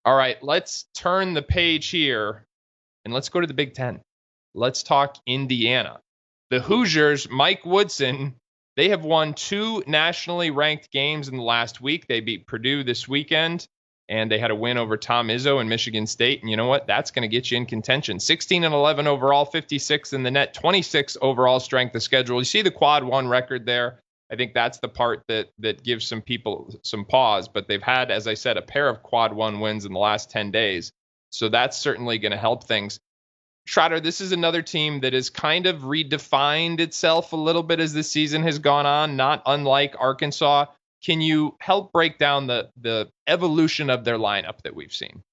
All right, let's turn the page here and let's go to the Big Ten. Let's talk Indiana. The Hoosiers, Mike Woodson, they have won two nationally ranked games in the last week. They beat Purdue this weekend, and they had a win over Tom Izzo and Michigan State. And you know what? That's going to get you in contention. 16-11 overall, 56 in the net, 26 overall strength of schedule. You see the quad one record there. I think that's the part that gives some people some pause. But they've had, as I said, a pair of quad one wins in the last 10 days. So that's certainly going to help things. Schroeder, this is another team that has kind of redefined itself a little bit as this season has gone on, not unlike Arkansas. Can you help break down the evolution of their lineup that we've seen?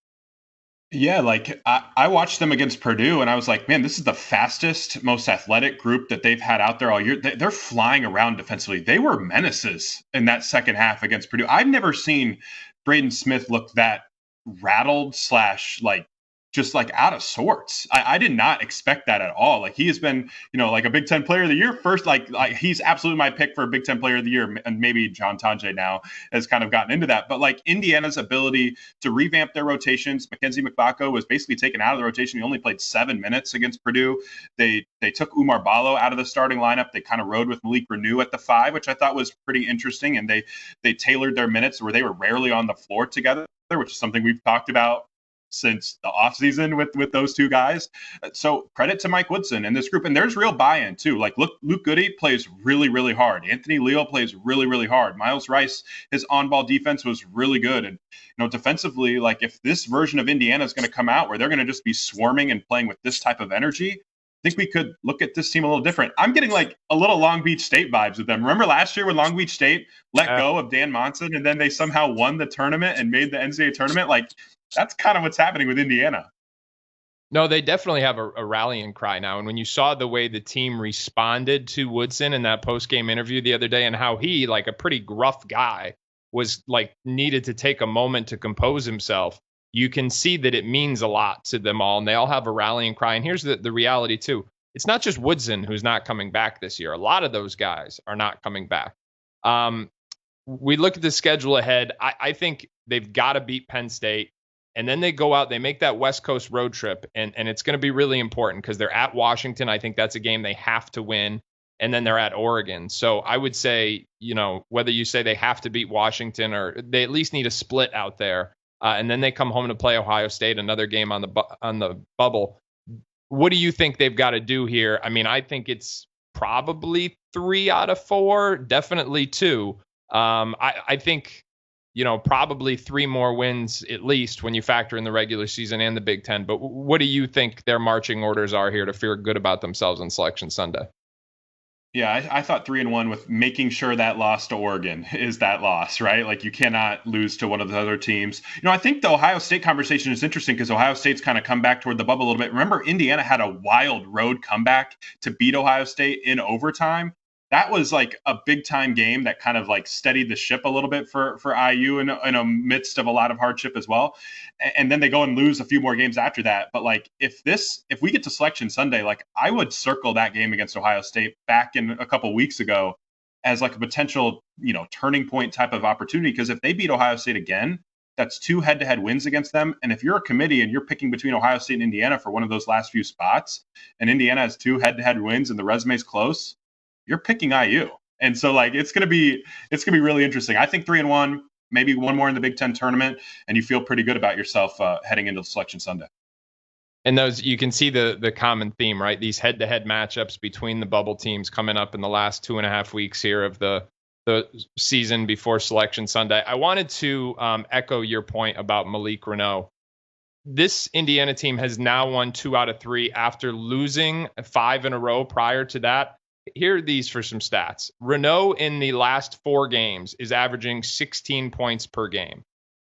Yeah, like I watched them against Purdue and I was like, man, this is the fastest, most athletic group that they've had out there all year. They're flying around defensively. They were menaces in that second half against Purdue. I've never seen Braden Smith look that rattled slash like just like out of sorts. I did not expect that at all. Like he has been, like a Big Ten Player of the Year first. Like he's absolutely my pick for a Big Ten Player of the Year, and maybe John Tajay now has kind of gotten into that. But like Indiana's ability to revamp their rotations, Mackenzie McBako was basically taken out of the rotation. He only played 7 minutes against Purdue. They took Umar Ballo out of the starting lineup. They kind of rode with Malik Renew at the 5, which I thought was pretty interesting. And they tailored their minutes where they were rarely on the floor together, which is something we've talked about since the offseason with those two guys. So credit to Mike Woodson and this group. And there's real buy-in too. Like Luke Goody plays really, really hard. Anthony Leal plays really, really hard. Miles Rice, his on-ball defense was really good. And, defensively, like if this version of Indiana is going to come out where they're going to just be swarming and playing with this type of energy, I think we could look at this team a little different. I'm getting like a little Long Beach State vibes with them. Remember last year when Long Beach State let go of Dan Monson and then they somehow won the tournament and made the NCAA tournament? Like, that's kind of what's happening with Indiana. No, they definitely have a rallying cry now. And when you saw the way the team responded to Woodson in that post-game interview the other day and how he, like a pretty gruff guy, was like needed to take a moment to compose himself, you can see that it means a lot to them all. And they all have a rallying cry. And here's the reality, too. It's not just Woodson who's not coming back this year. A lot of those guys are not coming back. We look at the schedule ahead. I think they've got to beat Penn State. And then they go out, they make that West Coast road trip, and it's going to be really important because they're at Washington. I think that's a game they have to win. And then they're at Oregon. So I would say, whether you say they have to beat Washington or they at least need a split out there. And then they come home to play Ohio State, another game on the bubble. What do you think they've got to do here? I mean, I think it's probably 3 out of 4, definitely 2. I think probably 3 more wins at least when you factor in the regular season and the Big Ten. But what do you think their marching orders are here to feel good about themselves on Selection Sunday? Yeah, I thought 3-1 with making sure that loss to Oregon is that loss, right? Like you cannot lose to one of the other teams. I think the Ohio State conversation is interesting because Ohio State's kind of come back toward the bubble a little bit. Remember, Indiana had a wild road comeback to beat Ohio State in overtime. That was like a big time game that kind of like steadied the ship a little bit for IU in a midst of a lot of hardship as well. And then they go and lose a few more games after that. But like if we get to Selection Sunday, like I would circle that game against Ohio State back in a couple weeks ago as like a potential, turning point type of opportunity. Because if they beat Ohio State again, that's 2 head-to-head wins against them. And if you're a committee and you're picking between Ohio State and Indiana for one of those last few spots, and Indiana has 2 head-to-head wins and the resume's close, you're picking IU. And so like it's gonna be really interesting. I think 3-1, maybe 1 more in the Big Ten tournament, and you feel pretty good about yourself heading into Selection Sunday. And those, you can see the common theme, right? These head-to-head matchups between the bubble teams coming up in the last 2.5 weeks here of the season before Selection Sunday. I wanted to echo your point about Malik Reneau. This Indiana team has now won 2 out of 3 after losing 5 in a row prior to that. Here are these for some stats. Reneau in the last 4 games is averaging 16 points per game.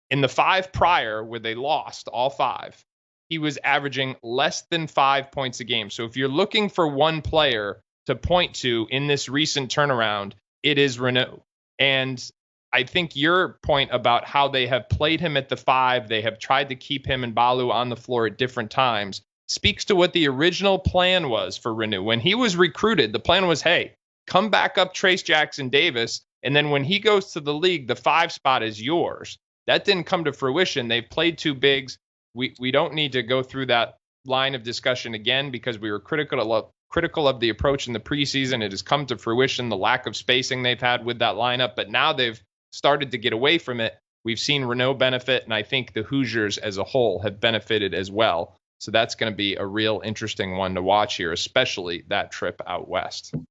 In the 5 prior, where they lost all 5, he was averaging less than 5 points a game. So if you're looking for one player to point to in this recent turnaround, it is Reneau. And I think your point about how they have played him at the 5, they have tried to keep him and Ballo on the floor at different times, speaks to what the original plan was for Reneau. When he was recruited, the plan was, hey, come back up Trace Jackson Davis, and then when he goes to the league, the 5 spot is yours. That didn't come to fruition. They've played two bigs. We don't need to go through that line of discussion again because we were critical of the approach in the preseason. It has come to fruition, the lack of spacing they've had with that lineup, but now they've started to get away from it. We've seen Renaud benefit, and I think the Hoosiers as a whole have benefited as well. So that's going to be a real interesting one to watch here, especially that trip out west.